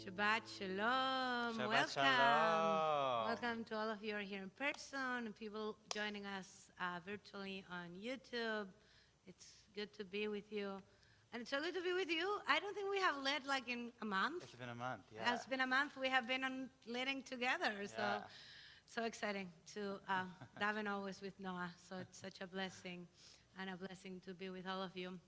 Shabbat Shalom. Shabbat Welcome. Shalom. Welcome to all of you who are here in person and people joining us virtually on YouTube. It's good to be with you. And it's so good to be with you. I don't think we have led like in a month. It's been a month, yeah. It's been a month. We have been on leading together. Yeah. So exciting to daven always with Noah. So it's such a blessing and a blessing to be with all of you.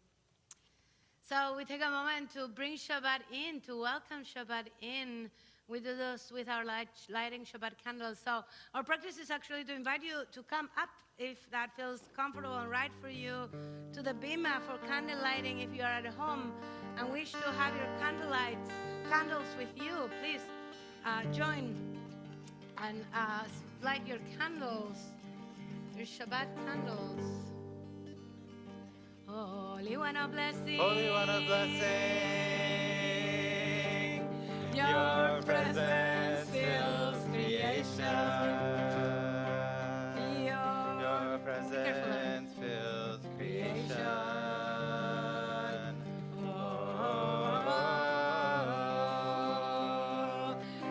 So we take a moment to bring Shabbat in, to welcome Shabbat in. We do this with our lighting Shabbat candles. So our practice is actually to invite you to come up, if that feels comfortable and right for you, to the bima for candle lighting if you are at home and wish to have your candles with you. Please join and light your candles, your Shabbat candles. Holy One of blessing, Holy One of blessing, your presence fills creation. Your presence fills creation. Oh,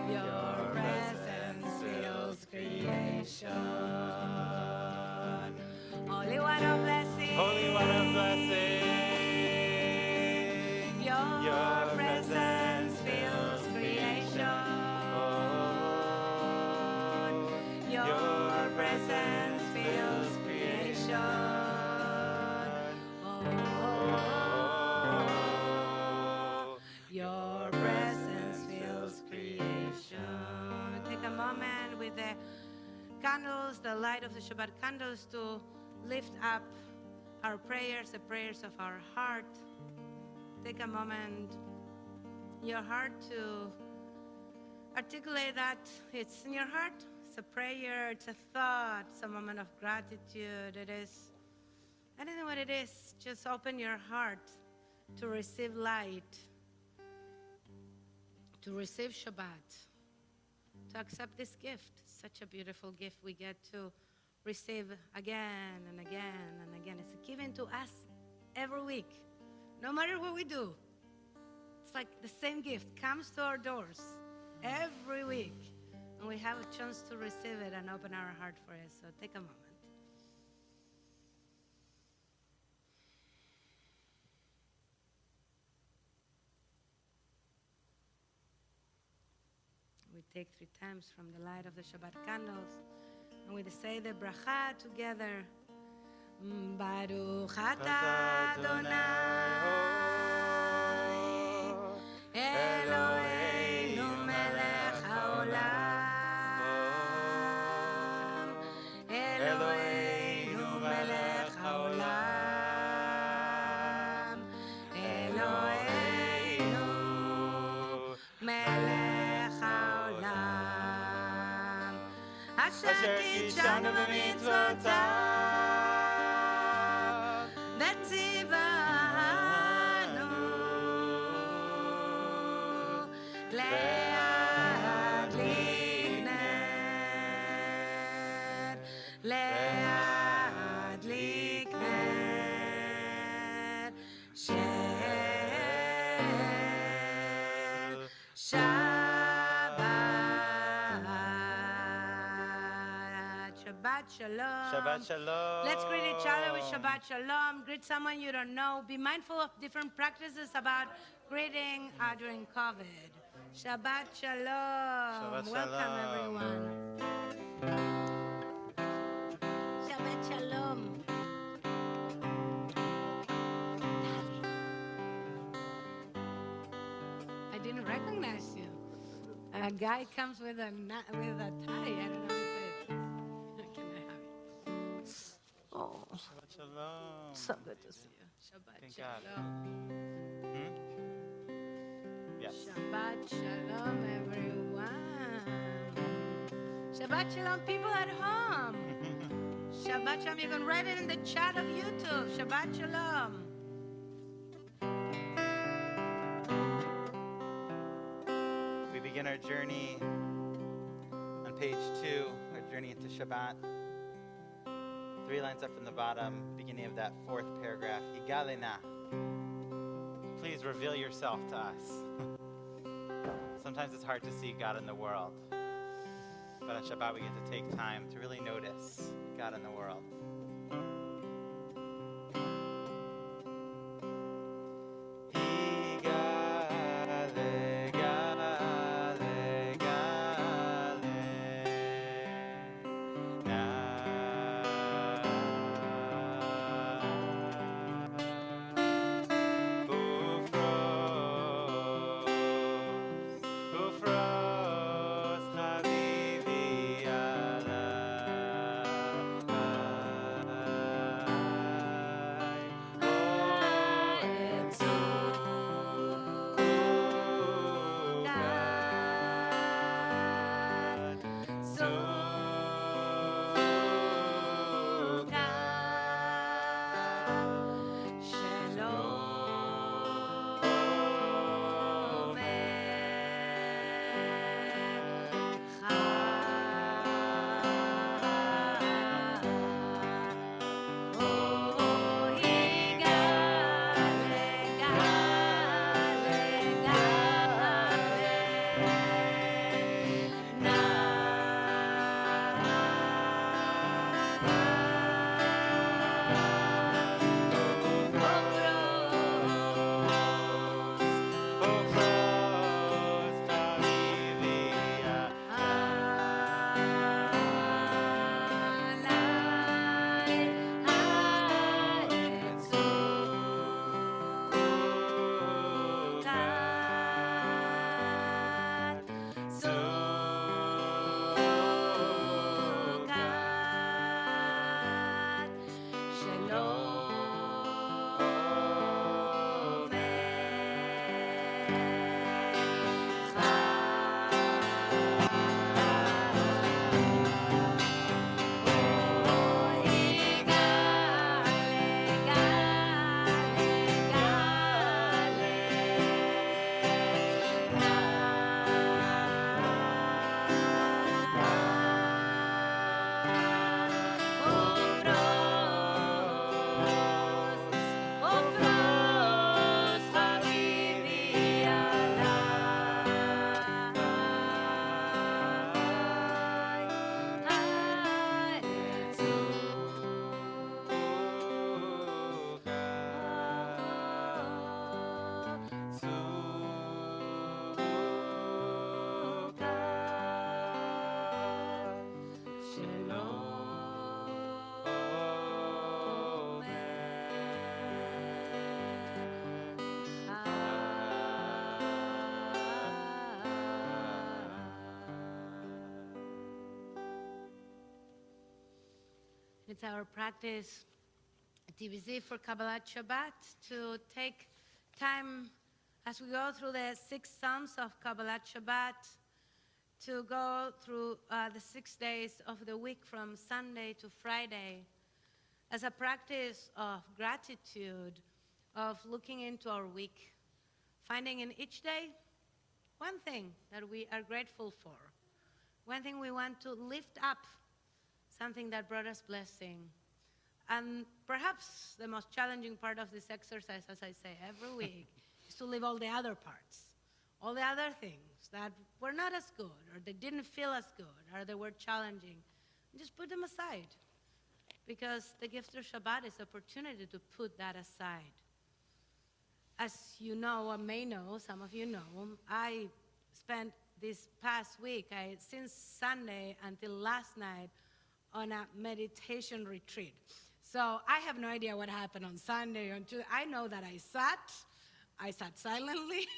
your presence fills creation. Holy One of blessing, Holy One of blessing, your presence fills creation. Your presence fills creation. Your presence fills creation. Take a moment with the candles, the light of the Shabbat candles, to lift up our prayers, the prayers of our heart. Take a moment, your heart, to articulate that it's in your heart. It's a prayer, it's a thought, it's a moment of gratitude. It is anything what it is. Just open your heart to receive light, to receive Shabbat, to accept this gift. Such a beautiful gift we get to receive again and again and again. It's given to us every week, no matter what we do. It's like the same gift comes to our doors every week, and we have a chance to receive it and open our heart for it. So take a moment. We take 3 times from the light of the Shabbat candles, and we say the bracha together. Baruch atah Adonai, Eloheinu melech haolam, Eloheinu melech haolam, Eloheinu melech haolam, asher kitshanu b'mitzvotav. Shalom. Shabbat Shalom. Let's greet each other with Shabbat Shalom. Greet someone you don't know. Be mindful of different practices about greeting during COVID. Shabbat Shalom. Shabbat Welcome, Shalom. everyone. Shabbat Shalom. I didn't recognize you. A guy comes with a tie. I don't know if it. Oh, Shabbat Shalom. so good to see you. Shabbat Thank God. Shalom. Yes. Shabbat Shalom, everyone. Shabbat Shalom, people at home. Shabbat Shalom. You can write it in the chat of YouTube. Shabbat Shalom. We begin our journey on page 2, our journey into Shabbat. 3 lines up from the bottom, beginning of that 4th paragraph. Yigalena. Please reveal yourself to us. Sometimes it's hard to see God in the world. But on Shabbat, we get to take time to really notice God in the world. It's our practice at TBZ for Kabbalat Shabbat to take time as we go through the 6 Psalms of Kabbalat Shabbat to go through the 6 days of the week from Sunday to Friday as a practice of gratitude, of looking into our week, finding in each day one thing that we are grateful for, one thing we want to lift up, something that brought us blessing. And perhaps the most challenging part of this exercise, as I say every week, is to leave all the other parts, all the other things that were not as good, or they didn't feel as good, or they were challenging, and just put them aside. Because the gift of Shabbat is opportunity to put that aside. As you know, or may know, some of you know, I spent this past week, since Sunday until last night, on a meditation retreat. So I have no idea what happened on Sunday. I know that I sat silently.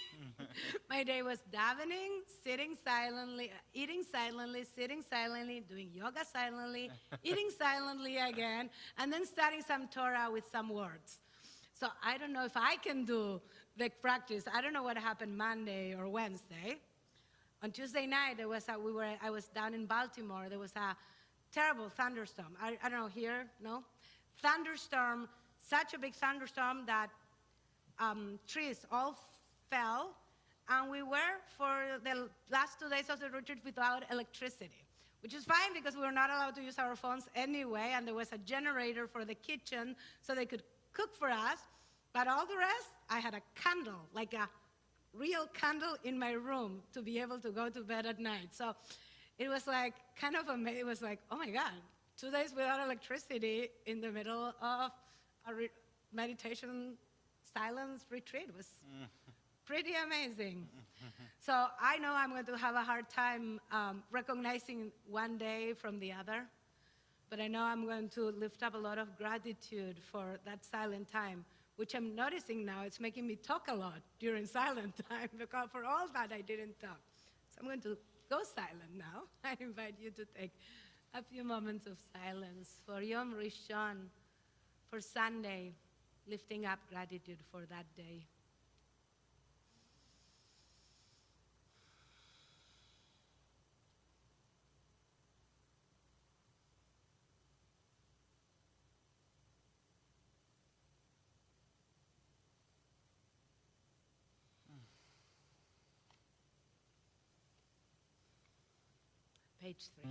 My day was davening, sitting silently, eating silently, sitting silently, doing yoga silently, eating silently again, and then studying some Torah with some words. So I don't know if I can do the practice. I don't know what happened Monday or Wednesday. On Tuesday night, I was down in Baltimore. There was a terrible thunderstorm. I don't know, here, no? Thunderstorm, such a big thunderstorm that trees all fell, and we were, for the last 2 days of the retreat, without electricity, which is fine because we were not allowed to use our phones anyway, and there was a generator for the kitchen so they could cook for us, but all the rest, I had a candle, like a real candle in my room to be able to go to bed at night. So it was like kind of amazing. It was like, oh my God, 2 days without electricity in the middle of a meditation silence retreat was pretty amazing. So I know I'm going to have a hard time recognizing one day from the other, but I know I'm going to lift up a lot of gratitude for that silent time, which I'm noticing now it's making me talk a lot during silent time, because for all that I didn't talk. So I'm going to go silent now. I invite you to take a few moments of silence for Yom Rishon, for Sunday, lifting up gratitude for that day. Page 3.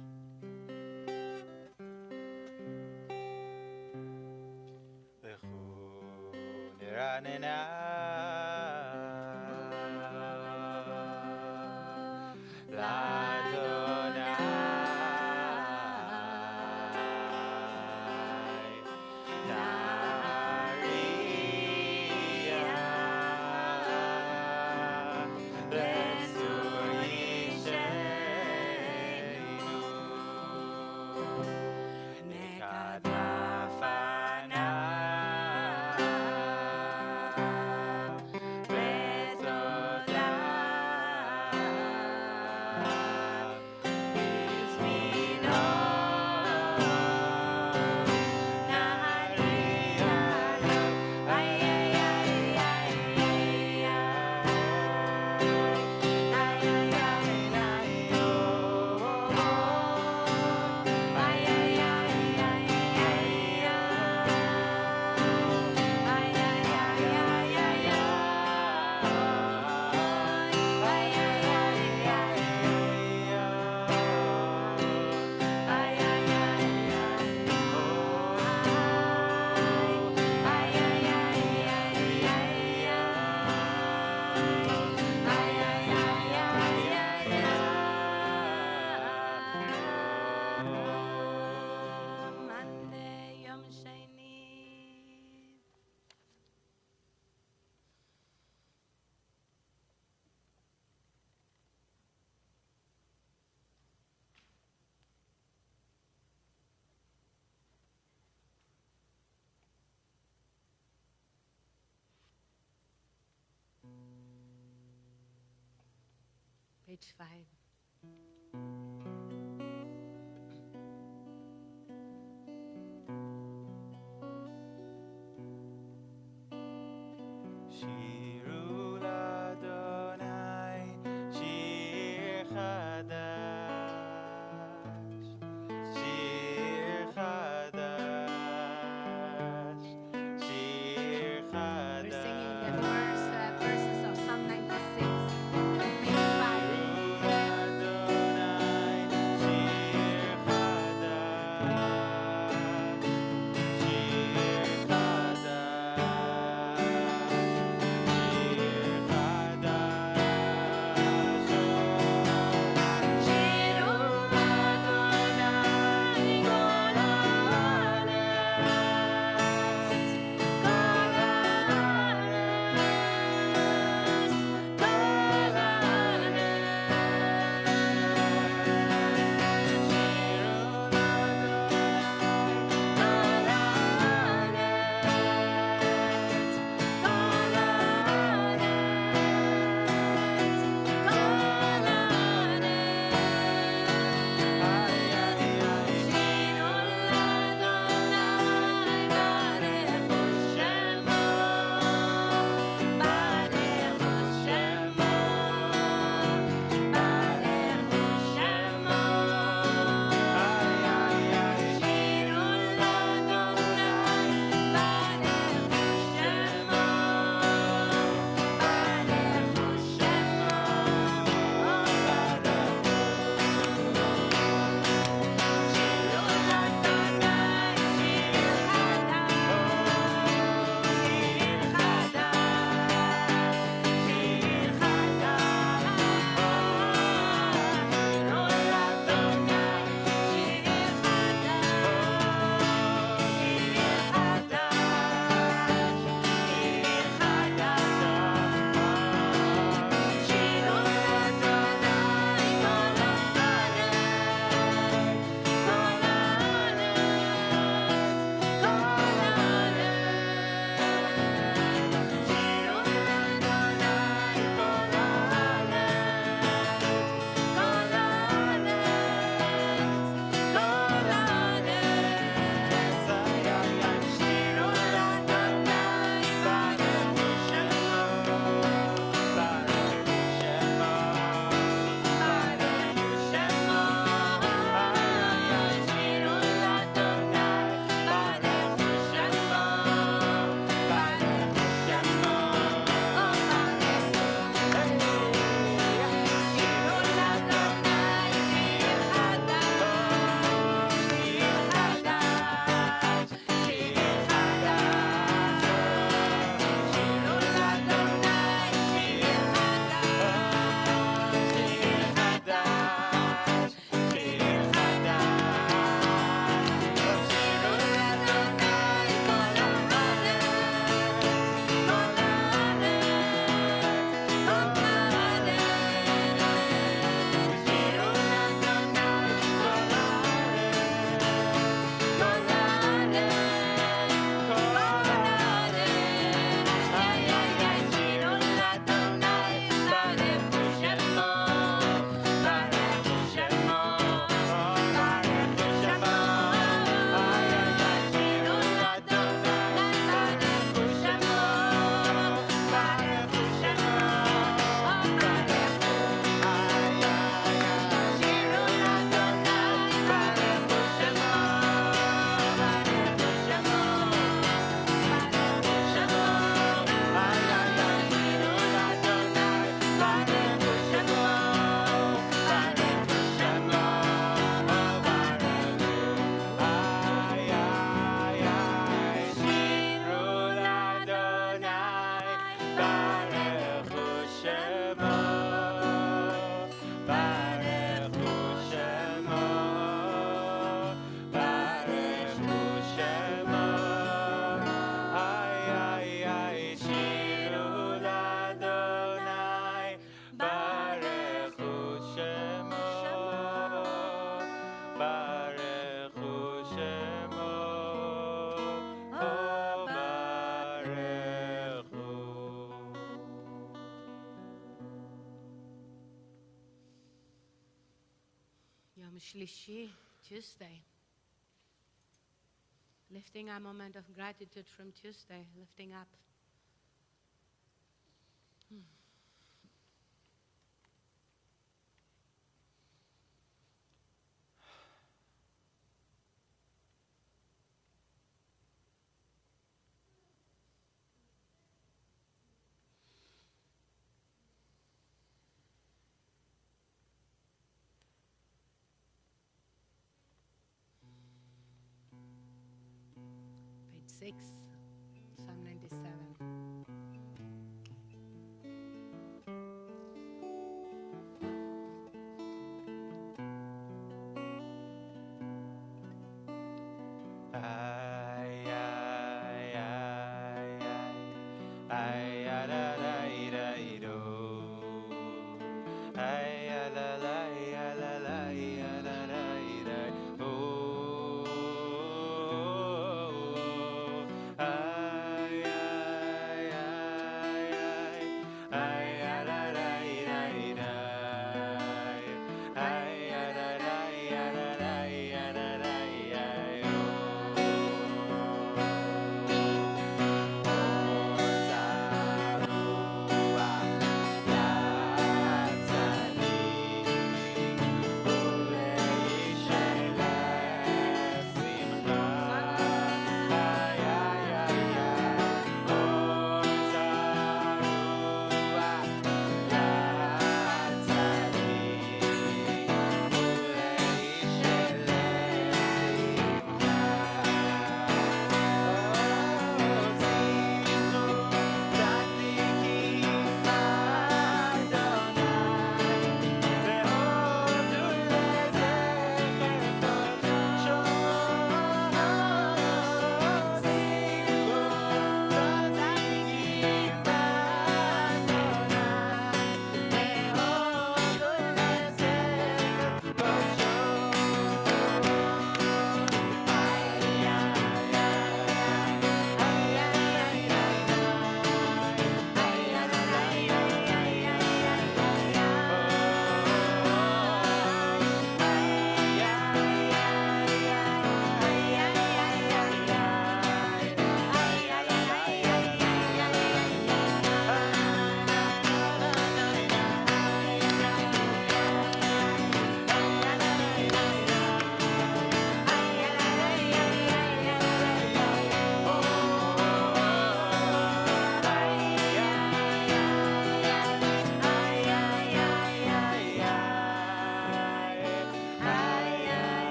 Monday, Yom Sheni. Page 5. Shiru l'Adonai shir chadash, shir chadash, shir We're singing the chadash. verses of Psalm 96 on page 5. Shir chadash, shir chadash. Shlishi, Tuesday. Lifting a moment of gratitude from Tuesday, lifting up. Page 6, Psalm 97.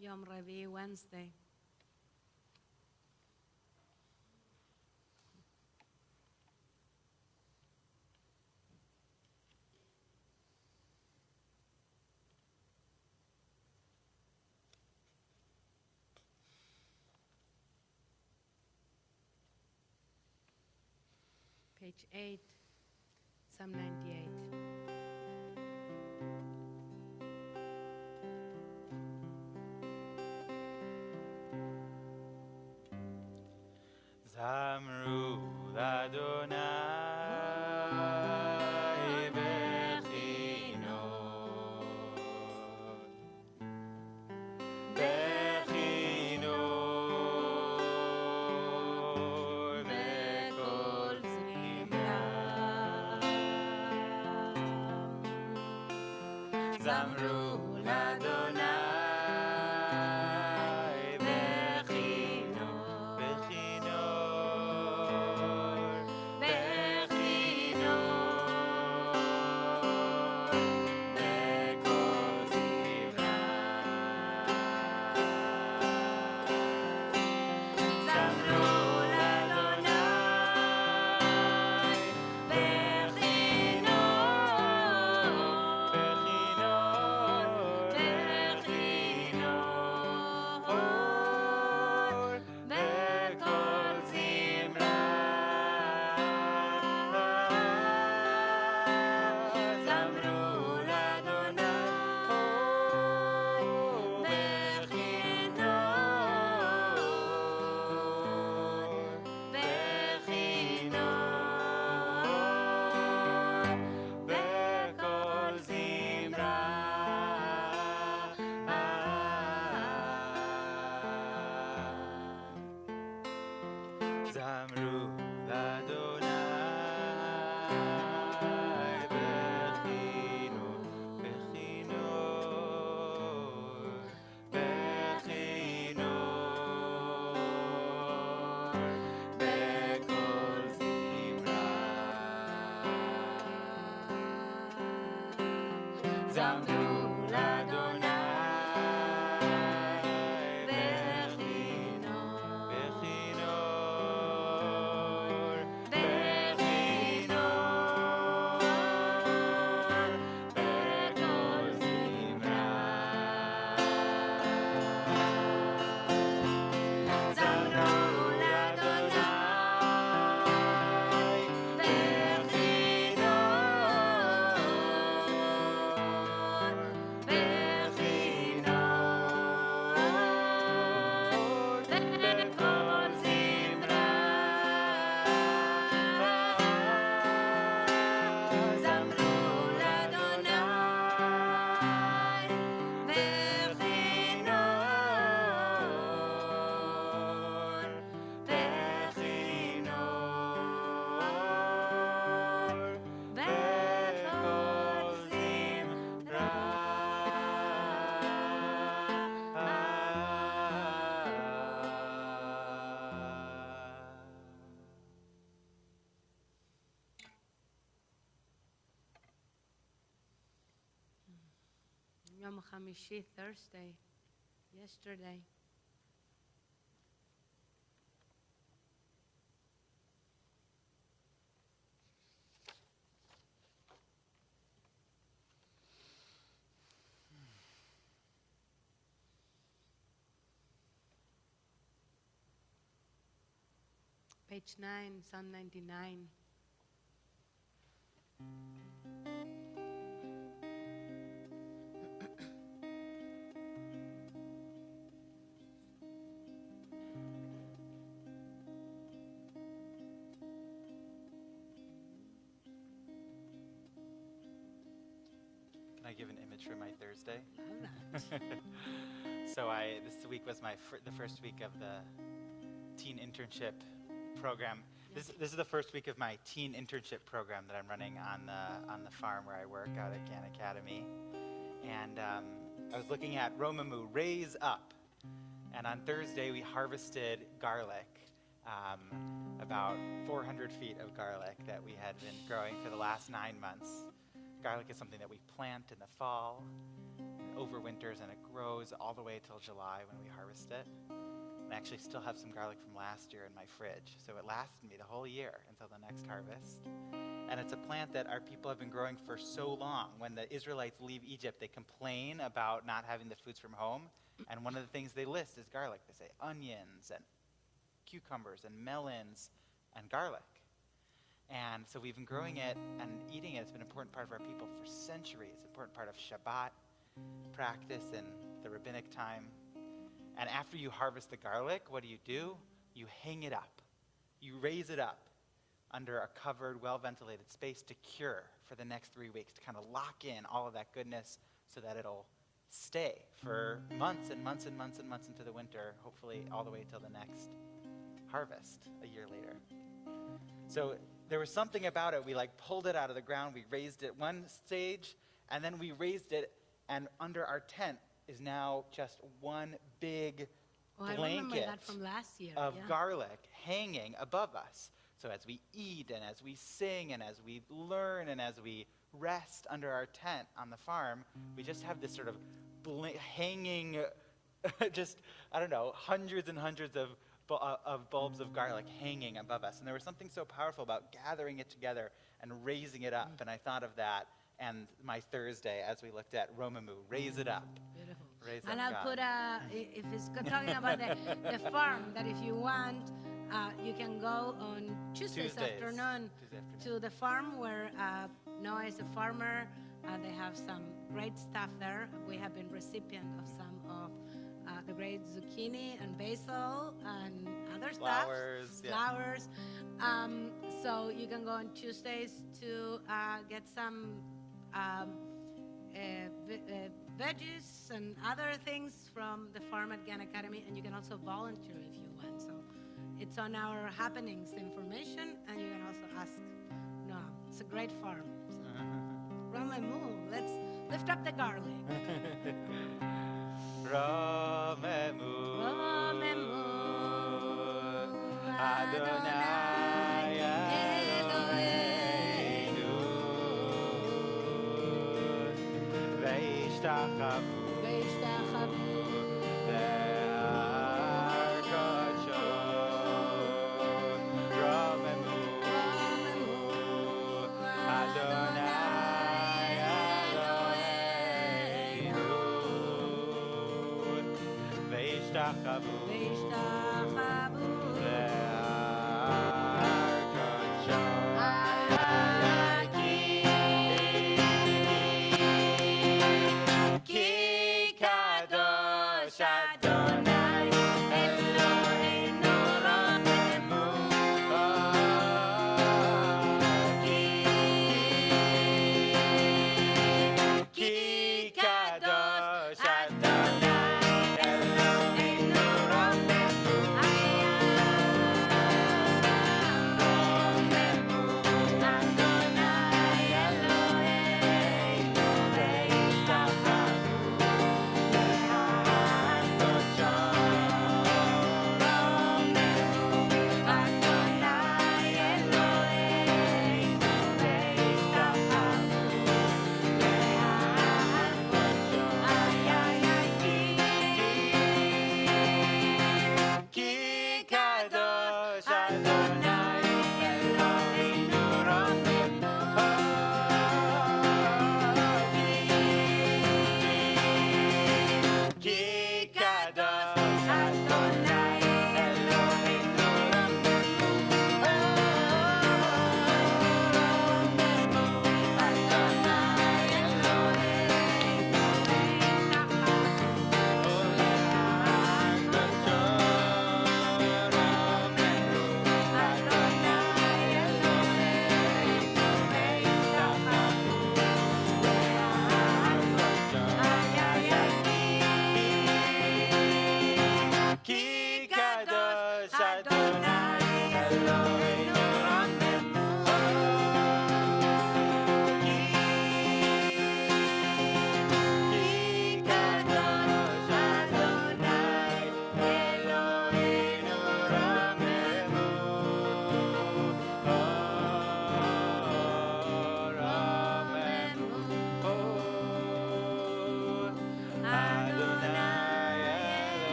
Yom Revi, Wednesday. Page 8, Psalm 98. Zamru Adonai bechinot, bechinot, Bekol zimram. Zamru Adonai bechinot, bechinot, bechinot, bekol zimram. Zamru Adonai bechinot, bechinot, Zamru l'Adonai Bechinor Bechol Zimra Zamru l'Adonai Bechol Zimra Zamru l'Adonai Bechol Yom Hamishi, Thursday, yesterday. Page 9, Psalm 99. Can I give an image for my Thursday? Love that. So this week was the first week of the teen internship program. This is the first week of my teen internship program that I'm running on the farm where I work out at Gann Academy. And I was looking at Romamu, raise up. And on Thursday we harvested garlic, about 400 feet of garlic that we had been growing for the last 9 months. Garlic is something that we plant in the fall, overwinters, and it grows all the way till July when we harvest it. And I actually still have some garlic from last year in my fridge, so it lasted me the whole year until the next harvest. And it's a plant that our people have been growing for so long. When the Israelites leave Egypt, they complain about not having the foods from home, and one of the things they list is garlic. They say onions and cucumbers and melons and garlic. And so we've been growing it and eating it. It's been an important part of our people for centuries. It's an important part of Shabbat practice and the rabbinic time. And after you harvest the garlic, what do? You hang it up. You raise it up under a covered, well-ventilated space to cure for the next 3 weeks, to kind of lock in all of that goodness so that it'll stay for months and months and months and months into the winter, hopefully all the way till the next harvest a year later. So there was something about it. We pulled it out of the ground. We raised it one stage, and then we raised it, and under our tent is now just one big I remember that from last year. of garlic hanging above us. So as we eat and as we sing and as we learn and as we rest under our tent on the farm, we just have this sort of hanging, hundreds and hundreds of bulbs of garlic hanging above us. And there was something so powerful about gathering it together and raising it up. And I thought of that and my Thursday as we looked at Romamu, raise it up. Beautiful. Raise And up I'll God. put if it's talking about the farm, that if you want, you can go on Tuesdays afternoon to the farm where Noah is a farmer. They have some great stuff there. We have been recipient of some of the great zucchini and basil and other Flowers, stuff. yeah. Flowers. So you can go on Tuesdays to get some veggies and other things from the farm at Gann Academy, and you can also volunteer if you want. So it's on our happenings information, and you can also ask Noah. It's a great farm. So, Romamu, let's lift up the garlic. Romamu, Romamu, Adonai Eloheinu,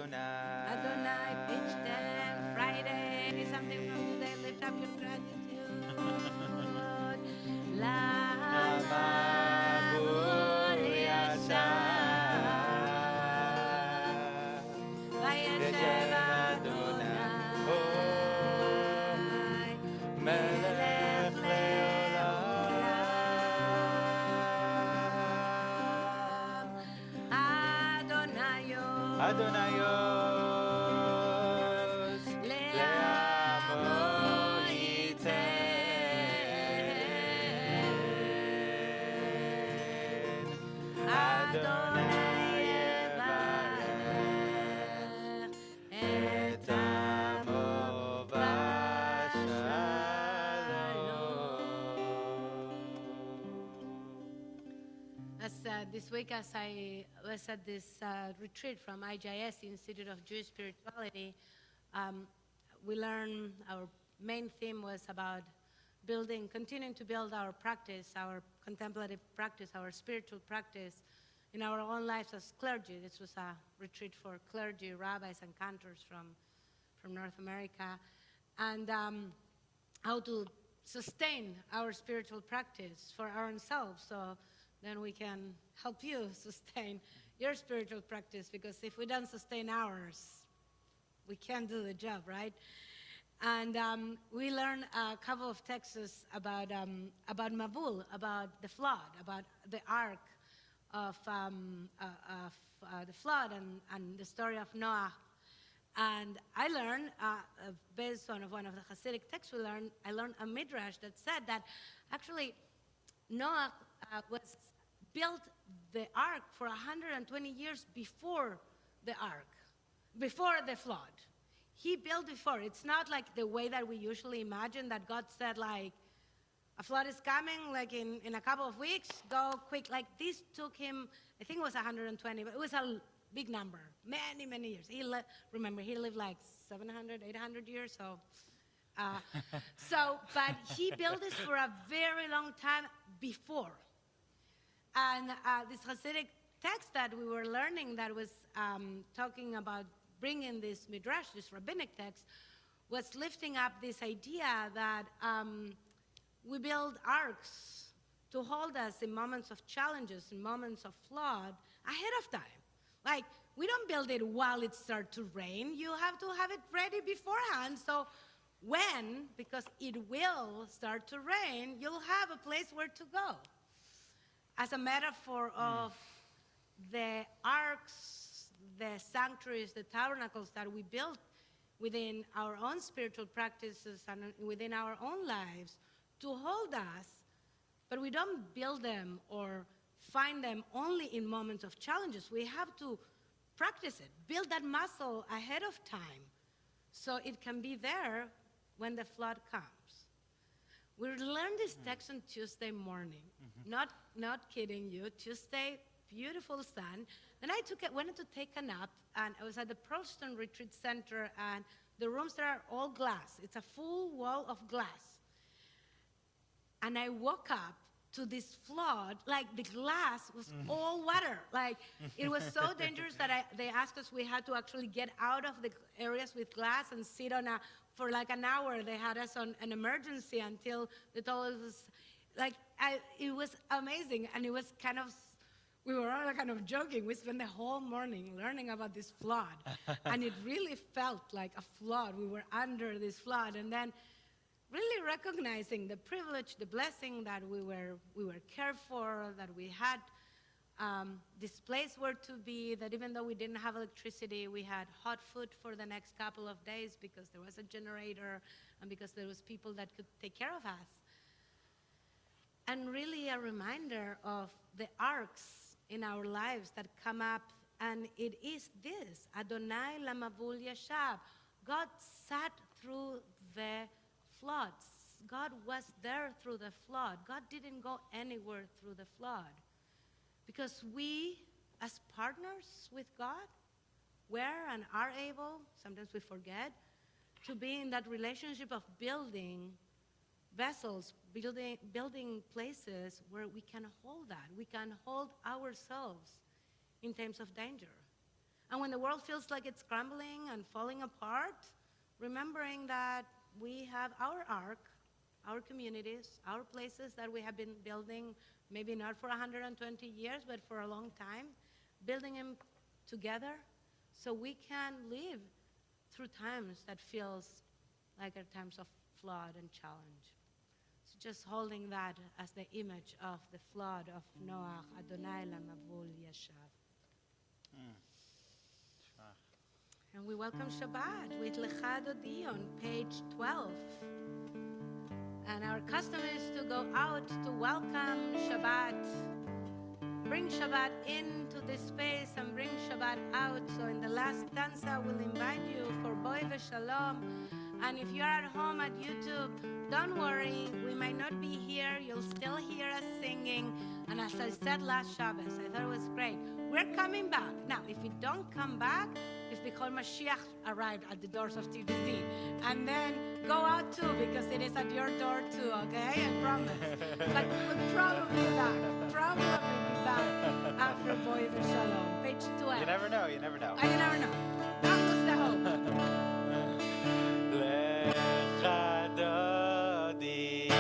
Adonai, page 10, Friday, something from today, lift up your gratitude. Lama Yasha, Vayeshev Adonai, Melech Leolam, Adonai Adonaios, Le'amo Yiten, Adonai Yevarech et Amo V'Shalom. This week, as I was at this retreat from IJS, the Institute of Jewish Spirituality, we learned our main theme was about continuing to build our practice, our contemplative practice, our spiritual practice in our own lives as clergy. This was a retreat for clergy, rabbis, and cantors from North America, and how to sustain our spiritual practice for ourselves, so then we can help you sustain your spiritual practice, because if we don't sustain ours, we can't do the job, right? And we learned a couple of texts about Mabul, about the flood, about the ark of the flood, and the story of Noah. And I learned, based on one of the Hasidic texts I learned a midrash that said that actually Noah built the ark for 120 years before the ark, before the flood. He built before. It's not like the way that we usually imagine, that God said, like, a flood is coming, like in a couple of weeks, go quick. Like this took him, I think it was 120, but it was a big number, many, many years. Remember, he lived like 700, 800 years, but he built this for a very long time before. And this Hasidic text that we were learning that was talking about bringing this midrash, this rabbinic text, was lifting up this idea that we build arks to hold us in moments of challenges, in moments of flood, ahead of time. Like, we don't build it while it starts to rain. You have to have it ready beforehand. So when, because it will start to rain, you'll have a place where to go. As a metaphor of the arks, the sanctuaries, the tabernacles that we built within our own spiritual practices and within our own lives to hold us, but we don't build them or find them only in moments of challenges. We have to practice it, build that muscle ahead of time so it can be there when the flood comes. We learned this text on Tuesday morning. Not kidding you. Tuesday, beautiful sun. Then I wanted to take a nap, and I was at the Proston Retreat Center, and the rooms there are all glass. It's a full wall of glass. And I woke up to this flood, like the glass was all water. Like it was so dangerous that they asked us, we had to actually get out of the areas with glass and sit for like an hour. They had us on an emergency until they told us, like, it was amazing. And it was kind of, we were all kind of joking. We spent the whole morning learning about this flood. And it really felt like a flood. We were under this flood. And then really recognizing the privilege, the blessing that we were cared for, that we had this place where to be, that even though we didn't have electricity, we had hot food for the next couple of days because there was a generator and because there was people that could take care of us. And really a reminder of the arcs in our lives that come up, and it is this, Adonai Lamavul Yashab. God sat through the floods. God was there through the flood. God didn't go anywhere through the flood. Because we, as partners with God, were and are able, sometimes we forget, to be in that relationship of building vessels, building places where we can hold that. We can hold ourselves in times of danger. And when the world feels like it's crumbling and falling apart, remembering that we have our ark, our communities, our places that we have been building, maybe not for 120 years, but for a long time, building them together so we can live through times that feels like are times of flood and challenge. So just holding that as the image of the flood of Noah, Adonai Lamavul Yashav. And we welcome Shabbat with Lecha Dodi on page 12. And our custom is to go out to welcome Shabbat, bring Shabbat into this space and bring Shabbat out. So in the last stanza, we'll invite you for Boi V'Shalom. And if you're at home at YouTube, don't worry, we might not be here. You'll still hear us singing. And as I said last Shabbos, I thought it was great. We're coming back. Now, if we don't come back, it's because Mashiach arrived at the doors of TBZ. And then go out too, because it is at your door too, okay? I promise. But we'll probably be back after Boi V'Shalom. Page 12. You never know, you never know. You never know. God lose the hope. Lecha Dodi.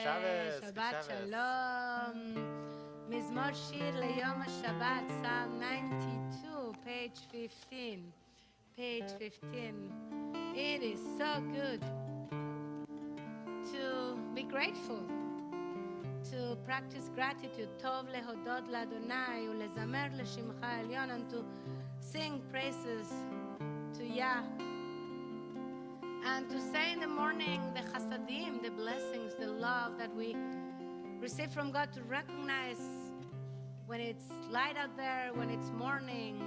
Shabbos, Shabbat Shalom. מזמור שיר ליום השבת, Psalm 92, page 15. Page 15. It is so good to be grateful, to practice gratitude, טוב להודות לאדוני ולזמר לשמך העליון, and to sing praises to Yah. And to say in the morning the chasadim, the blessings, the love that we receive from God, to recognize when it's light out there, when it's morning,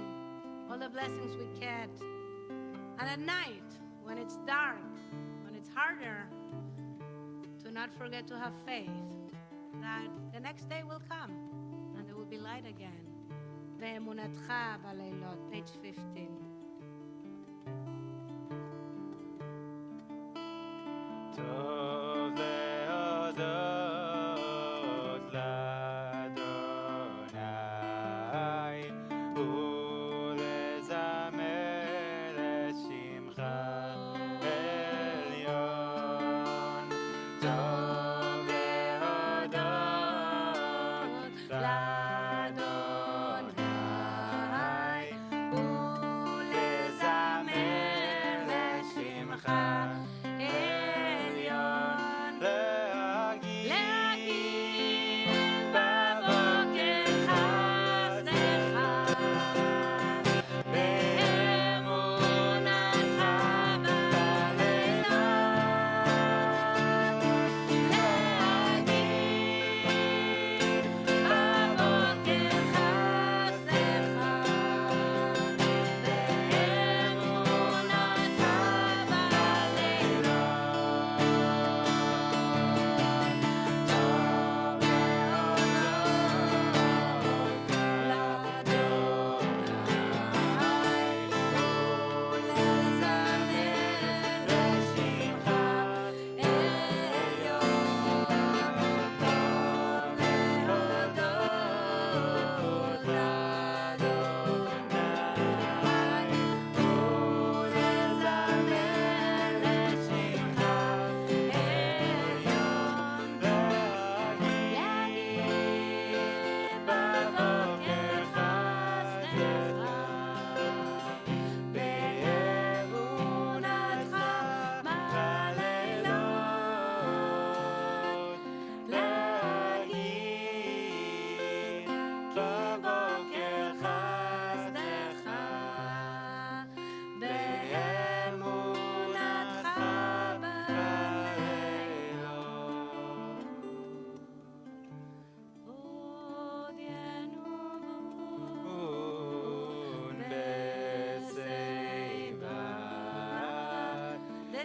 all the blessings we get. And at night, when it's dark, when it's harder, to not forget to have faith that the next day will come and there will be light again. ואמונתך בלילות, page 15. טוב להודות לאדוני ולזמר לשמך עליון. טוב להודות לאדוני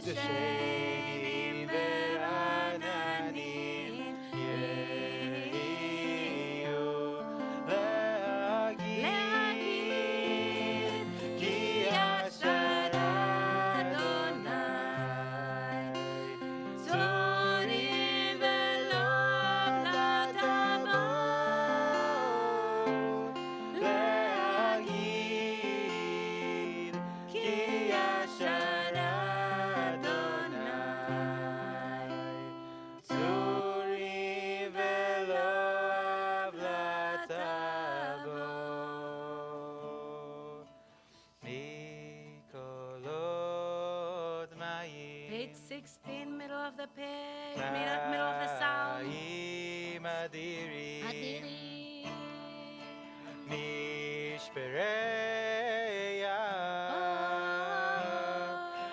דשנים ורעננים יהיו להגיד כי אשר אדוני צורים ולא עוולת אבות להגיד כי אשר אדוני צורים ולא עוולת אבות מקולות מים Page 16, middle of the page, middle of the psalm. מים אדירים Adiri. נשברי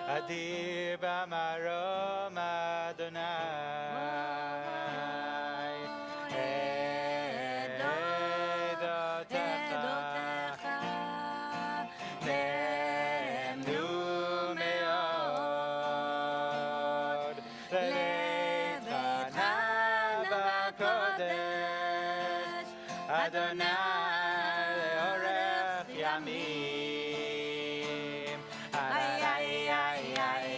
אדיר במרום אדוני עדותיך נאמנו מאוד ללבך בקודש אדוני לאורך ימים איי איי איי איי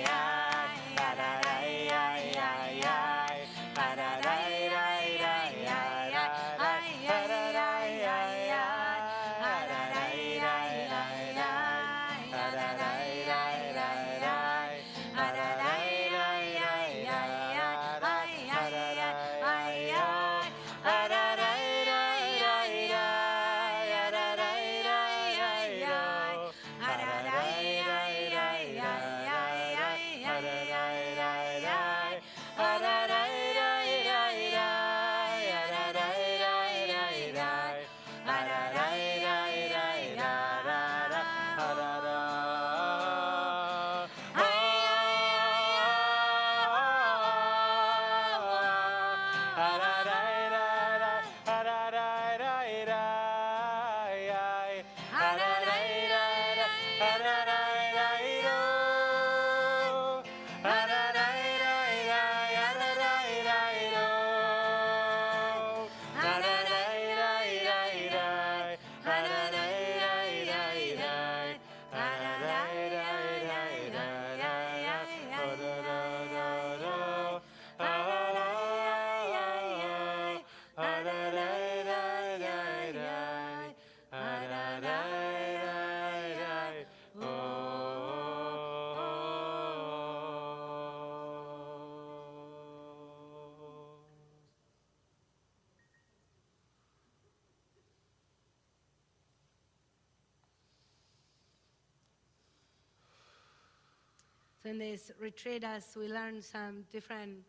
So in this retreat, as we learned some different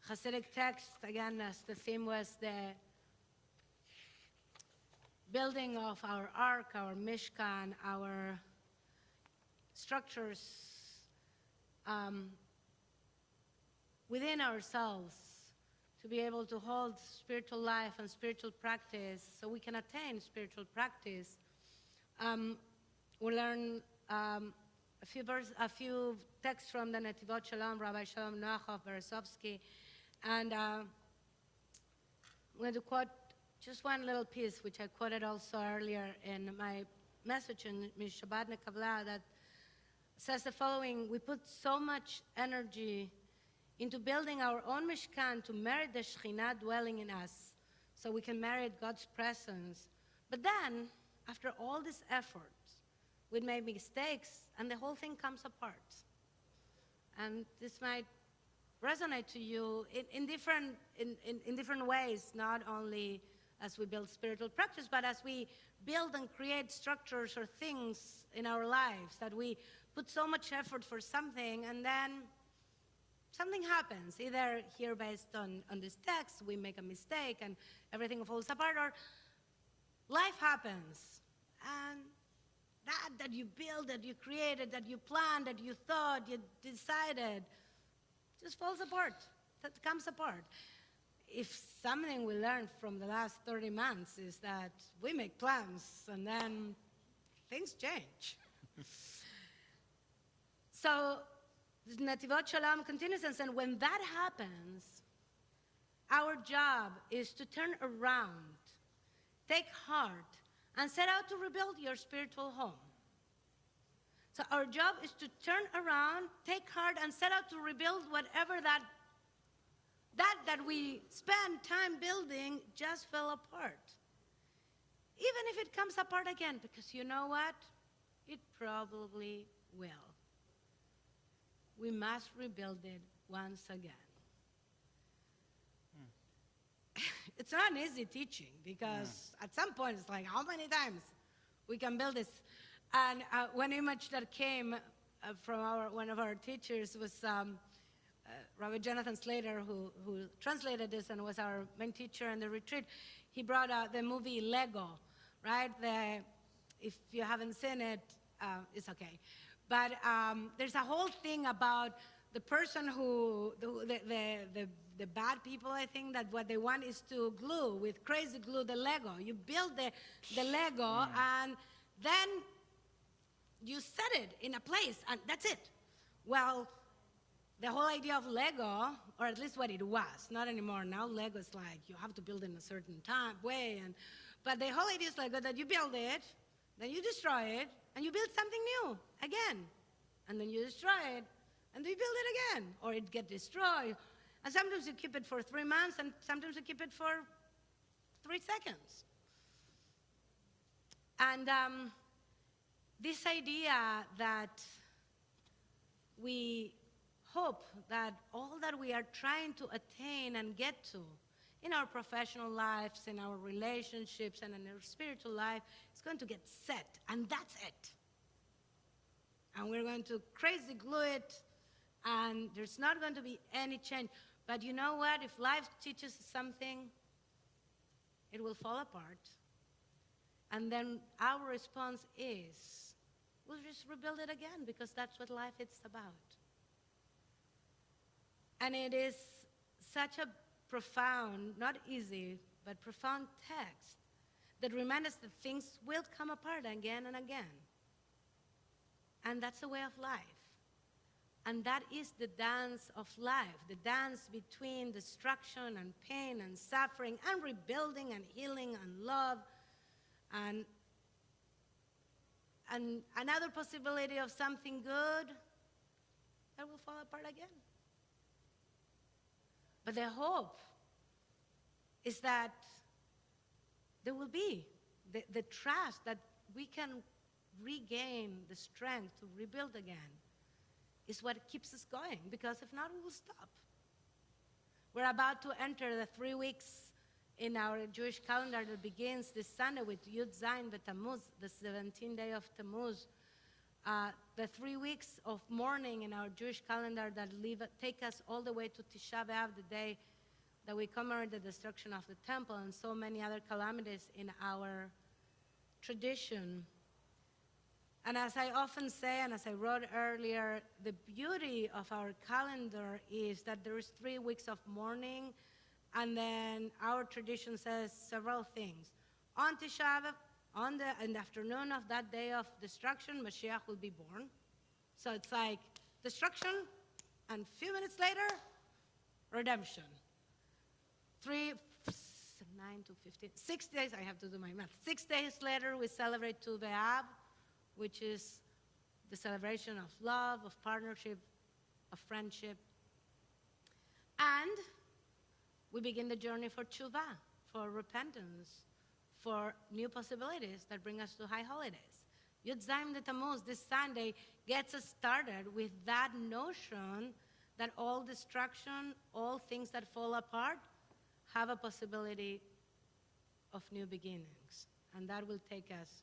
Hasidic texts, again, as the theme was the building of our ark, our mishkan, our structures within ourselves to be able to hold spiritual life and spiritual practice so we can attain spiritual practice. We learn a few texts from the Netivot Shalom, Rabbi Shalom Noachov Berezovsky, and I'm going to quote just one little piece, which I quoted also earlier in my message in Shabbat Kabbalat, that says the following: we put so much energy into building our own Mishkan to merit the Shekhinah dwelling in us, so we can merit God's presence. But then, after all this effort, we make mistakes, and the whole thing comes apart. And this might resonate to you in different ways, not only as we build spiritual practice, but as we build and create structures or things in our lives, that we put so much effort for something, and then something happens. Either here, based on this text, we make a mistake and everything falls apart, or life happens. And that you built, that you created, that you planned, that you thought, you decided, just falls apart. That comes apart. If something we learned from the last 30 months is that we make plans and then things change. So Nativot Shalom continues and says, when that happens, our job is to turn around, take heart, and set out to rebuild your spiritual home. So our job is to turn around, take heart, and set out to rebuild whatever that we spend time building just fell apart. Even if it comes apart again, because you know what? It probably will. We must rebuild it once again. It's not an easy teaching, because at some point it's like, how many times we can build this? And one image that came from one of our teachers was Rabbi Jonathan Slater, who translated this and was our main teacher in the retreat. He brought out the movie Lego, right? If you haven't seen it, it's okay. But there's a whole thing about the person the bad people, I think, that what they want is to glue, with crazy glue, the Lego. You build the Lego, and then you set it in a place, and that's it. Well, the whole idea of Lego, or at least what it was, not anymore. Now Lego is like, you have to build in a certain way. But the whole idea is Lego, that you build it, then you destroy it, and you build something new again. And then you destroy it, and you build it again, or it gets destroyed. And sometimes you keep it for 3 months, and sometimes you keep it for 3 seconds. And this idea that we hope that all that we are trying to attain and get to in our professional lives, in our relationships, and in our spiritual life is going to get set, and that's it. And we're going to crazy glue it, and there's not going to be any change. But you know what? If life teaches us something, it will fall apart. And then our response is, we'll just rebuild it again, because that's what life is about. And it is such a profound, not easy, but profound text that reminds us that things will come apart again and again. And that's the way of life. And that is the dance of life, the dance between destruction and pain and suffering and rebuilding and healing and love and another possibility of something good that will fall apart again. But the hope is that there will be the trust that we can regain the strength to rebuild again is what keeps us going, because if not, we will stop. We're about to enter the 3 weeks in our Jewish calendar that begins this Sunday with Yud Zayin B'Tammuz, the 17th day of Tammuz. The 3 weeks of mourning in our Jewish calendar that take us all the way to Tisha B'Av, the day that we commemorate the destruction of the temple and so many other calamities in our tradition. And as I often say, and as I wrote earlier, the beauty of our calendar is that there is 3 weeks of mourning, and then our tradition says several things. On Tisha B'Av, in the afternoon of that day of destruction, Mashiach will be born. So it's like destruction, and a few minutes later, redemption. 9 to 15, 6 days, I have to do my math. 6 days later, we celebrate Tu B'Av, which is the celebration of love, of partnership, of friendship. And we begin the journey for tshuva, for repentance, for new possibilities that bring us to high holidays. Yud Zayin B'Tammuz, this Sunday, gets us started with that notion that all destruction, all things that fall apart, have a possibility of new beginnings. And that will take us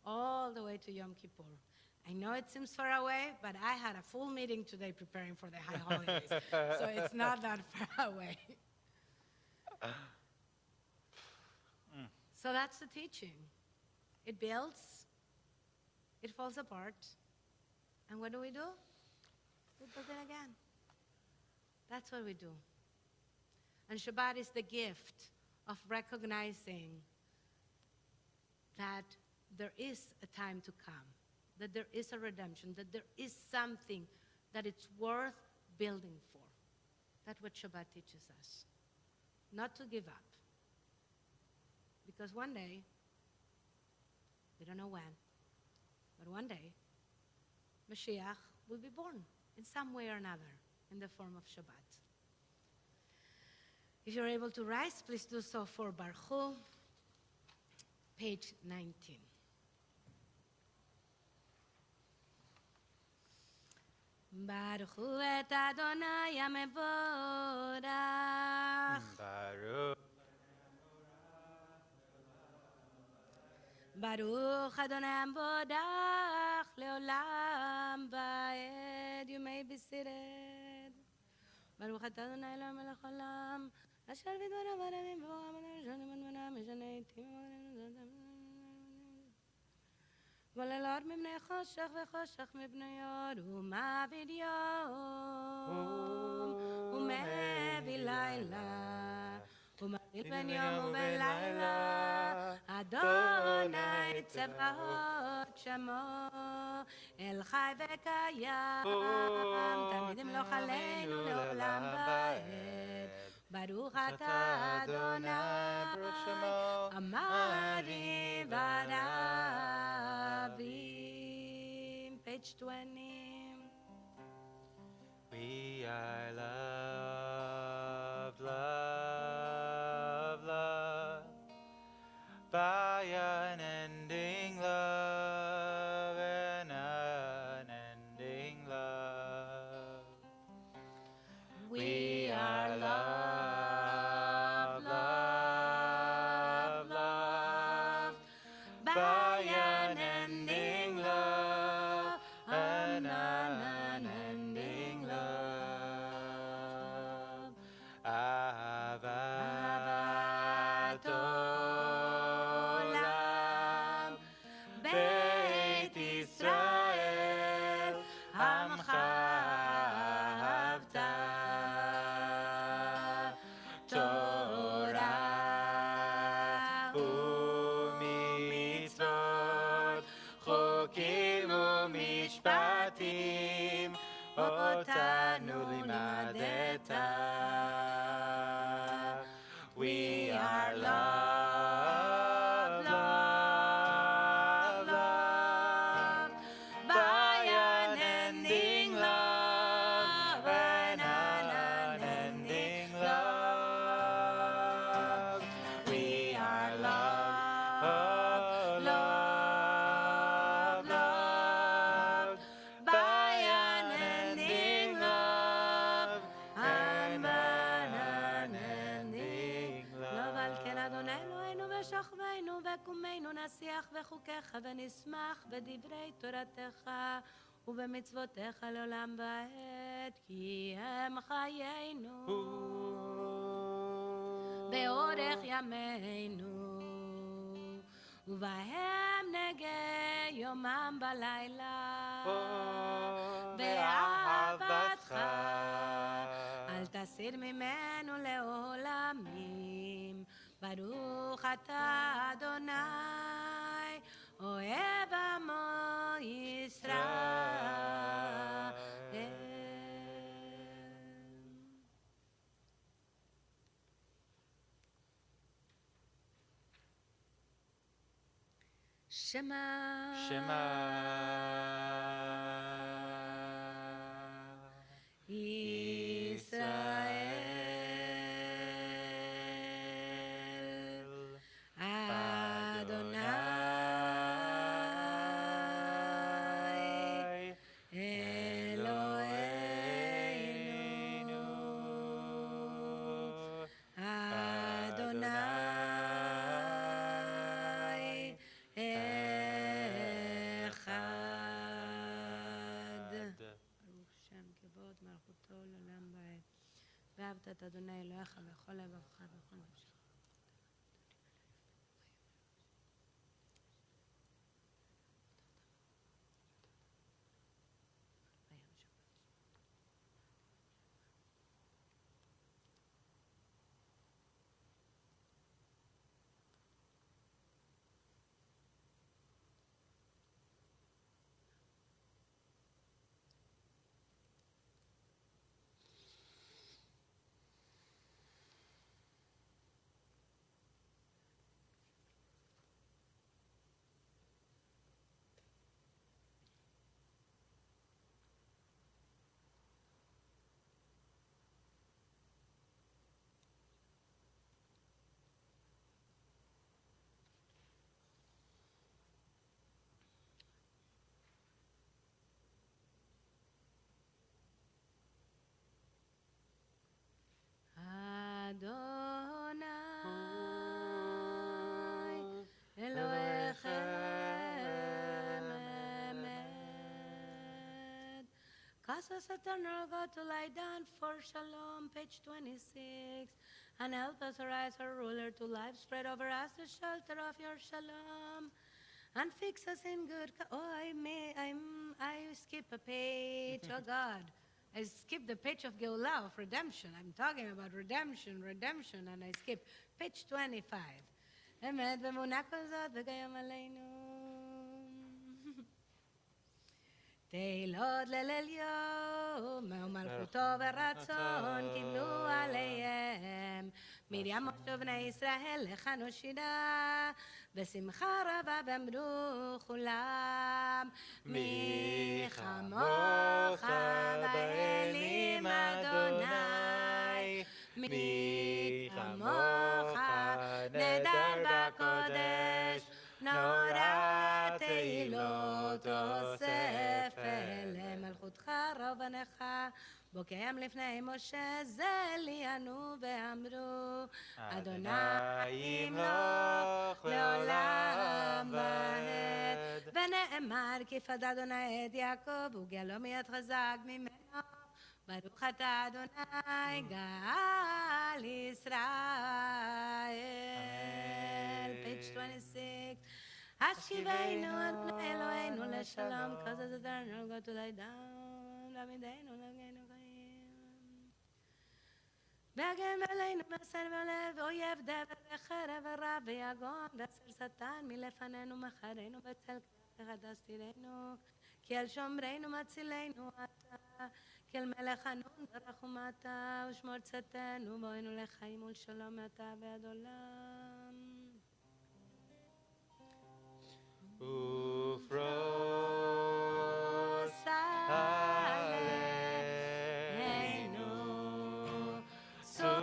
all the way to Yom Kippur. I know it seems far away, but I had a full meeting today preparing for the high holidays, so it's not that far away. So that's the teaching. It builds, it falls apart, and what do? We build it again. That's what we do. And Shabbat is the gift of recognizing that there is a time to come, that there is a redemption, that there is something that it's worth building for. That's what Shabbat teaches us. Not to give up. Because one day, we don't know when, but one day, Mashiach will be born in some way or another in the form of Shabbat. If you're able to rise, please do so for Baruch Hu, page 19. Baruch Hu et Adonai HaMevorach. Baruch. Baruch Adonai HaMevorach leolam vaed. You may be seated. Baruch Adonai Elohim melech haolam asher b'dvarav ha'ramim v'b'amanav rishonim v'nunam mishanei tim כולל אור מבני חושך וחושך מבני אור ומעביד יום ומביא לילה ומבדיל בין יום ובין לילה אדוני צבאות שמו אל חי וקיים תמיד ימלוך עלינו לעולם ועד ברוך אתה אדוני עמדי ורבים. Page 20. We are loved, loved, loved by unending love and unending love. We are loved, loved, loved by unending love and unending love. Ahavat olam Beit Yisrael Amcha ahavta Torah umitzvot chokim umishpatim otanu limadeta. We are loved, loved, loved by unending love and unending love. We are loved, loved, loved by unending love and unending love. על כן אדוני אלוהינו ושוכבנו וקומנו נשיח בחוקיך ונשמח בדברי תורתך ובמצוותיך לעולם ועד כי הם חיינו באורך ימינו ובהם נגה יומם בלילה באהבתך אל תסיר ממנו לעולמים ברוך אתה אדוני אוהב עמו ישראל. Shema. Shema Israel Adonai Eloheinu Adonai Echad. ברוך שם כבוד מלכותו לעולם ועד. ואהבת את אדוני אלוהיך בכל לבבך ובכל נפשך. us, eternal God, to lie down for shalom, page 26. And help us arise, our ruler, to life, spread over us the shelter of your shalom. And fix us in good. I skip a page. Oh God, I skipped the page of Geulah, of redemption. I'm talking about redemption, and I skip page 25. אמת ואמונה כל זאת וקיים עלינו. תהילות ליל יום, ומלכותו ורצון קיבלו עליהם. מרים משה ובני ישראל לכנו שירה, בשמחה רבה ואמרו כולם. מי כמוך באלים אדוני, מי כמוך נדר בקודש, נורא תהילות אוסף למלכותך רבנך. בו קיים לפני משה זה ליהנו ואמרו, אדוני ימלוך לעולם ועד. ונאמר כי פדה אדוני את יעקב וגאלו מיד חזק ממנו. ברוך אתה אדוני גאל ישראל. page 26. השכיבנו את בני אלוהינו לשלום, cause it's eternal God to lie down, לעמידנו לגנו חיים. והגן עלינו מסר ולב, אויב דבר וחרב ורב ויגון, ואסר שטן מלפנינו מחרינו בצל כרך תסתירנו, כי על שומרנו מצילנו אתה, כי על מלך חנון ורחום אתה, ושמור צאתנו, בואנו לחיים ולשלום אתה ועד עולם. ופרוס עלינו סוכת,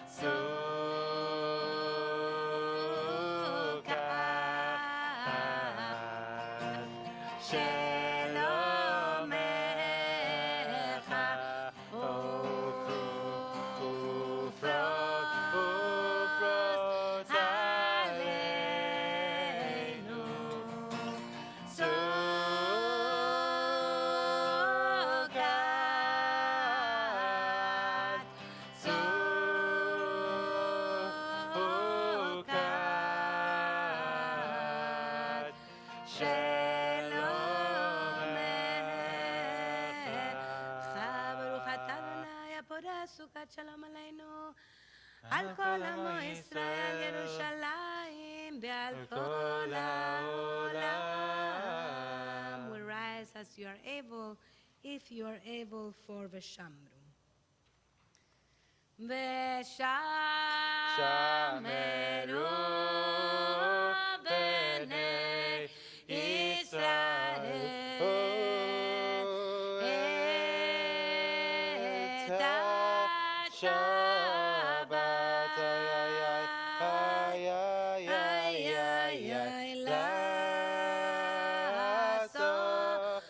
סוכת שלומך ופרוס עלינו סוכת, סוכת שלומך. ברוך אתה אדוני הפורש סוכת שלום עלינו, על כל עמו ישראל ירושלים ועל כל העולם. We rise as you are able, if you are able for ושמרו. ושמרו בני ישראל את השבת לעשות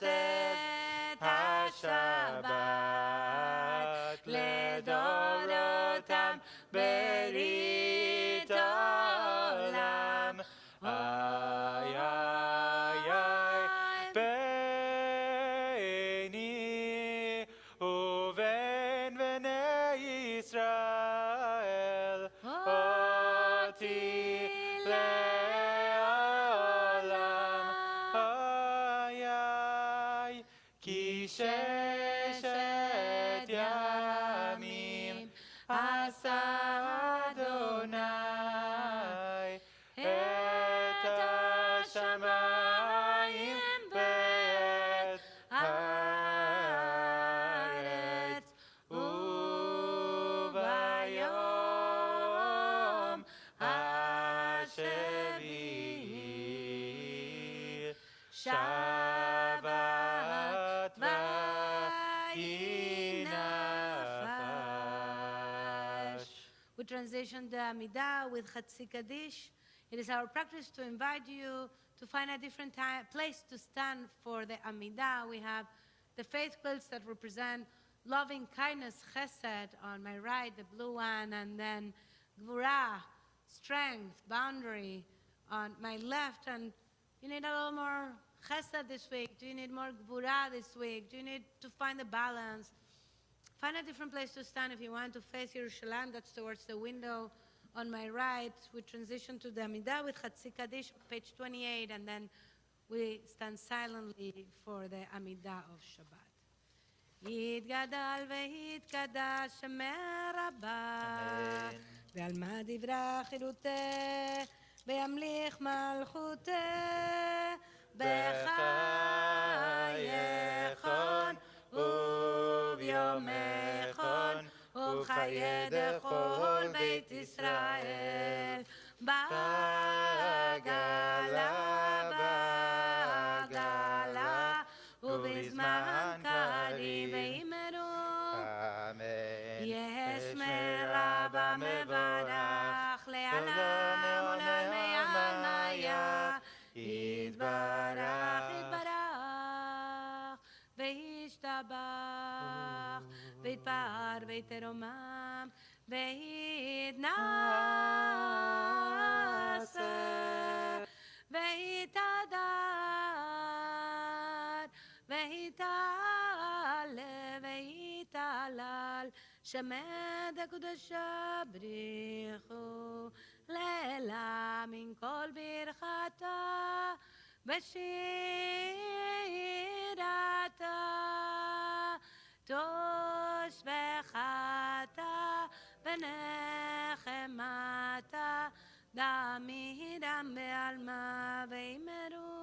את השבת לדורותם ברית עולם. איי איי איי ביני ובין בני ישראל אותי לעולם. איי איי כי ששת ימים עשה אדוני את השמיים ואת הארץ, וביום השביעי שבת וינפש. We transition the Amidah with Chatzi Kaddish. It is our practice to invite you to find a different place to stand for the Amidah. We have the faith quilts that represent loving kindness, chesed, on my right, the blue one, and then Gvurah, strength, boundary on my left, and you need a little more chesed this week? Do you need more gvura this week? Do you need to find the balance? Find a different place to stand. If you want to face Yerushalayim, that's towards the window on my right. We transition to the Amidah with Chatzi Kaddish, page 28, and then we stand silently for the Amidah of Shabbat. יתגדל ויתקדש שמי רבה, ועלמא דברה חילותה, וימליך מלכותה, בחייכון וביומכון, ובחיי דכל בית ישראל, בעגלה, בעגלה, ובזמן קריב ויאמרו, יש מרבה מברך לעלם ולעלמי עלמיה, יתברך, יתברך, וישתבח, ויתפאר ויתרומם, ויתנשא, ויתהדר, ויתעלה, ויתהלל, שמד הקדושה בריחו, לילה מן כל ברכתה, בשירתה, תושבחתה, ונחמתה, דמי דם בעלמא, ויאמרו.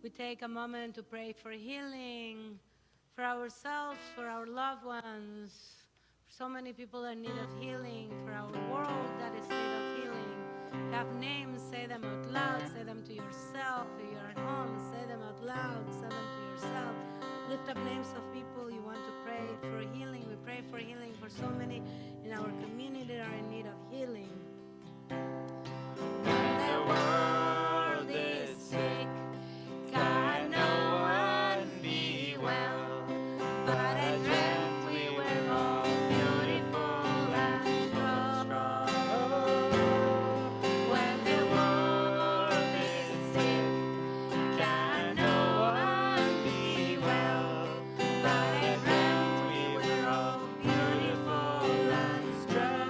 we take a moment to pray for healing, for ourselves, for our loved ones. So many people are in need of healing, for our world that is in need of healing. If you have names, say them out loud, say them to yourself. If you're at home, say them out loud, say them to yourself. Lift up names of people you want to pray for healing. We pray for healing for so many in our community that are in need of healing. The world is sick, can no one be well, but I dreamt we were all beautiful and strong. When the world is sick, can no one be well, but I dreamt we were all beautiful and strong.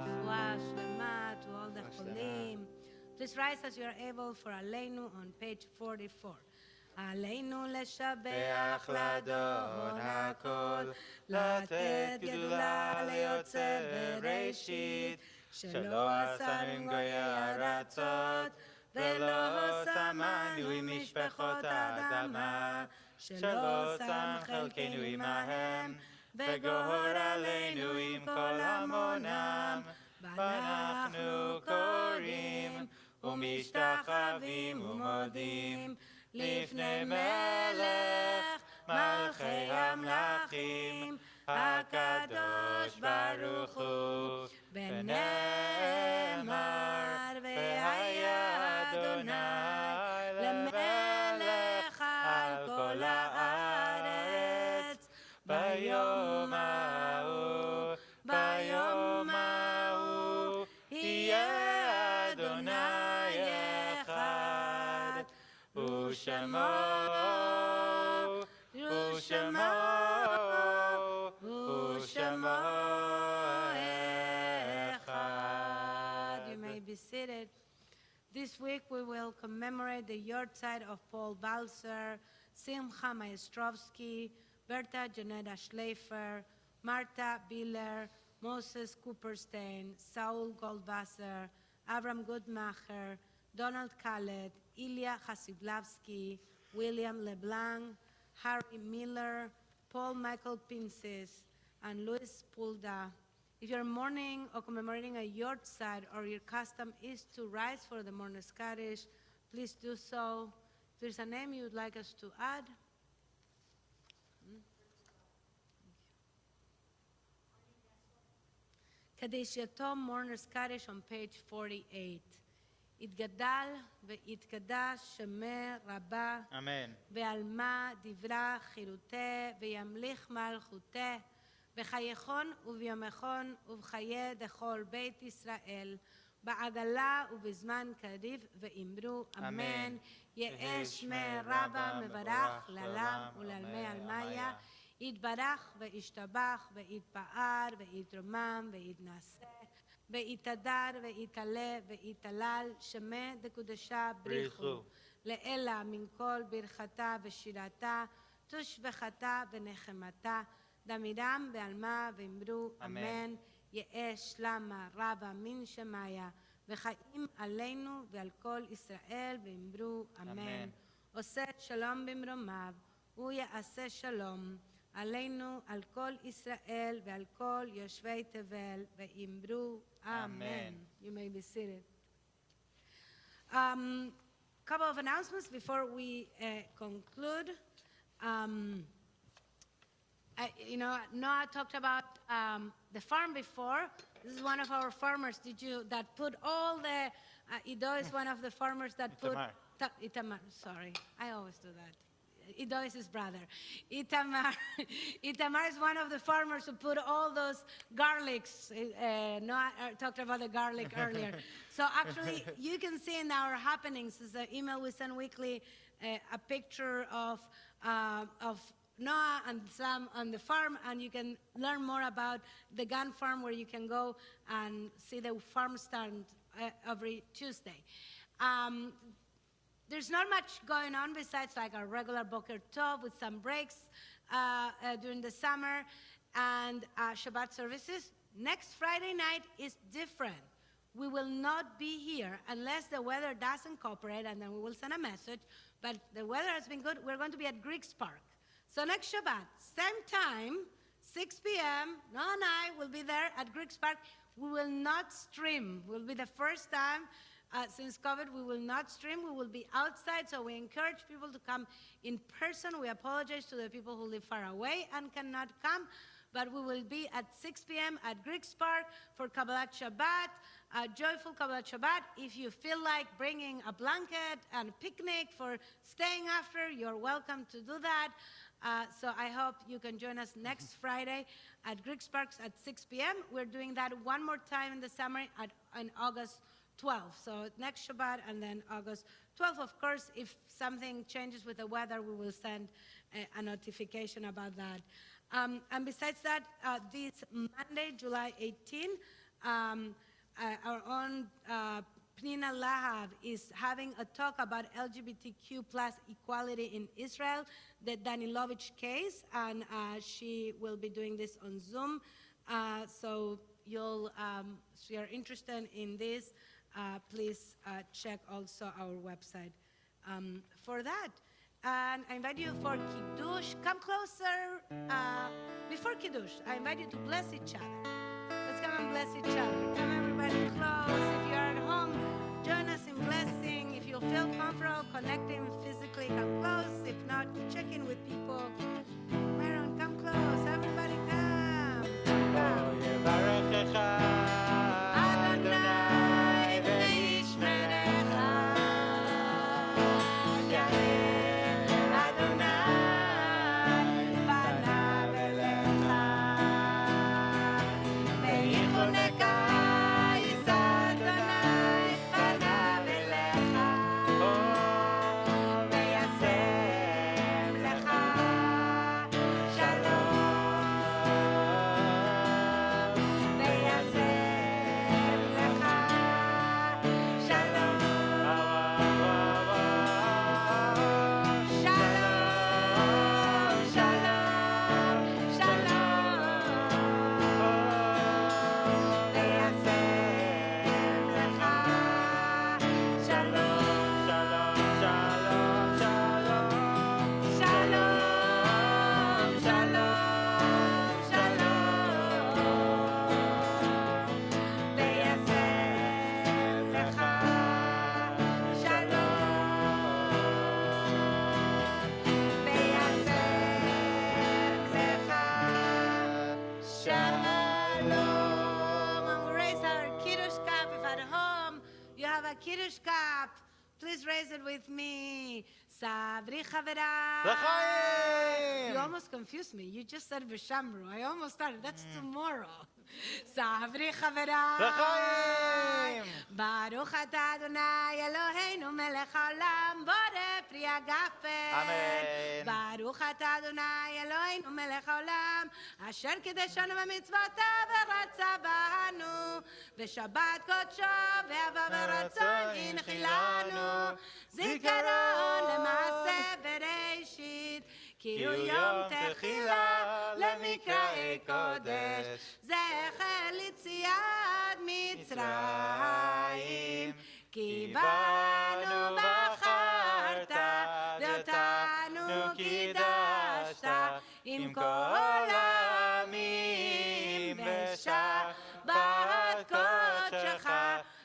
רפואה שלמה to all the חולים. Please rise as you are able for עלינו on page 44. עלינו לשבח לאדון הכל, לתת גדולה ליוצא בראשית, שלא עשנו עם גויי ארצות, ולא שמנו עם משפחות האדמה, שלא שם חלקנו עמהם, וגור עלינו עם כל המונם, ואנחנו קוראים ומשתחווים ומודים לפני מלך מלכי המלכים הקדוש ברוך הוא, ונאמר והיה אדוני למלך על כל הארץ ביום ההוא, ביום ההוא יהיה אדוני אחד ושמו אחד. You may be seated. This week we will commemorate the yahrzeit of Paul Balzer, Simcha Maestrovsky, Berta Janetta Schleifer, Marta Biller, Moses Cooperstein, Saul Goldwasser, Avram Goodmacher, Donald Khaled, Ilya Hasidlavsky, William LeBlanc, Harry Miller, Paul Michael Pinces, and Louis Pulda. If you're mourning or commemorating a yahrzeit or your custom is to rise for the mourner's Kaddish, please do so. If there's a name you would like us to add. Kaddish Yatom Mourner's Kaddish on page 48. יתגדל ויתקדש שמי רבה, אמן. ועלמה דברה חירותה, וימליך מלכותה, בחייכון וביומכון ובחיי דכל בית ישראל, בעגלה ובזמן קריב, ואמרו אמן. יהא שמי רבה מברך לעולם ולעלמי עלמיה, יתברך וישתבח ויתפאר ויתרומם ויתנשא, ויתהדר ויתעלה ויתהלל, שמי דקודשה בריחו, לאלה מן כל ברכתה ושירתה, תושבחתה ונחמתה, דמירם בעלמה ואמרו אמן. יהא שלמה רבה מן שמיה, וחיים עלינו ועל כל ישראל ואמרו אמן. עושה שלום במרומיו, הוא יעשה שלום עלינו, על כל ישראל ועל כל יושבי תבל, ואמרו amen. You may be seated. Couple of announcements before we conclude. Noah talked about the farm before. This is one of our farmers. That put all the? Ido is one of the farmers that put. Itamar. Itamar. Sorry, I always do that. Ido is his brother. Itamar, Itamar is one of the farmers who put all those garlics. Noah talked about the garlic earlier. So actually, you can see in our happenings, is the email we send weekly, a picture of Noah and Sam on the farm, and you can learn more about the gun farm where you can go and see the farm stand every Tuesday. There's not much going on besides like our regular Boker Tov with some breaks during the summer and Shabbat services. Next Friday night is different. We will not be here unless the weather doesn't cooperate, and then we will send a message. But the weather has been good. We're going to be at Greeks Park. So next Shabbat, same time, 6 p.m., Noah and I will be there at Greeks Park. We will not stream. It will be the first time since COVID, we will not stream. We will be outside, so we encourage people to come in person. We apologize to the people who live far away and cannot come, but we will be at 6 p.m. at Greeks Park for Kabbalat Shabbat, a joyful Kabbalat Shabbat. If you feel like bringing a blanket and picnic for staying after, you're welcome to do that. So I hope you can join us next Friday at Greeks Park at 6 p.m. We're doing that one more time in the summer on August 12th. So next Shabbat and then August 12th. Of course, if something changes with the weather, we will send a notification about that. And besides that, this Monday, July 18, our own Pnina Lahab is having a talk about LGBTQ plus equality in Israel, the Danilovich case, and she will be doing this on Zoom. So if you're interested in this, please check also our website for that. And I invite you for Kiddush. Come closer. Before Kiddush, I invite you to bless each other. Let's come and bless each other. Come everybody close. If you're at home, join us in blessing. If you feel comfortable connecting physically, come close. If not, check in with people. Myron, come close. Everybody come. Come. Kiddush cup. Please raise it with me. Sabri Chavera. L'chaim. You almost confused me. You just said V'shamru. I almost started. That's tomorrow. Sabri Chavera. L'chaim. Baruch atah Adonai Eloheinu melech haolam borei pri hagafel. Amen. Baruch atah Adonai Eloheinu melech haolam asher kideshanu b'mitzvotav v'ratza banu v'shabbat kodsho v'ahava v'ratzon inchilanu zikaron למעשה בראשית כי הוא יום תחילה למקראי קודש זכר ליציאת מצרים כי בנו בחרת ואותנו קידשת עם כל העמים בשבת קודשך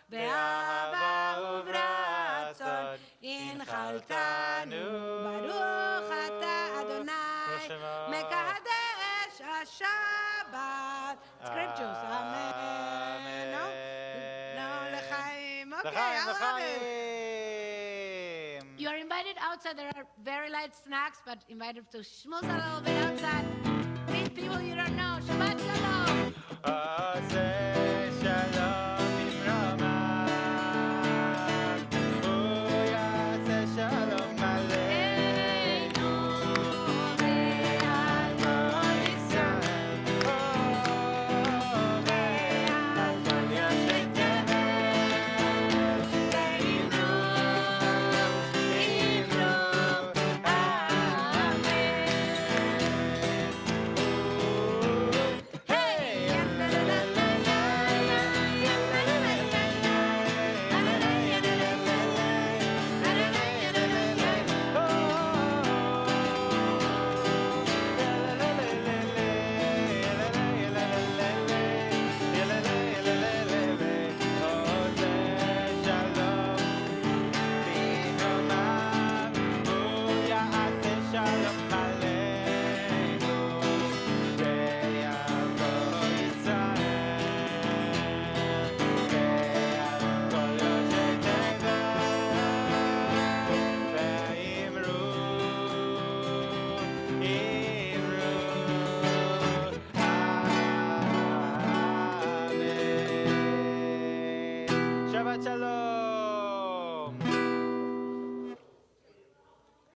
באהבה וברצון הנחלתנו ברוך אתה אדוני מקדש השבת. Scriptures, amen. No, לחיים. Okay, I love it. You are invited outside. There are very light snacks, but invited to schmooze a little bit outside. Meet people you don't know. Shabbat shalom. Say shalom Imrama. Oh, yeah, say shalom Aleinu. Ve'al kol Yisrael. Oh, ve'al kol Yoshei Tevel. Ve'imru, imru, amen. Hey, la la la la la la la la la Shabbat shalom.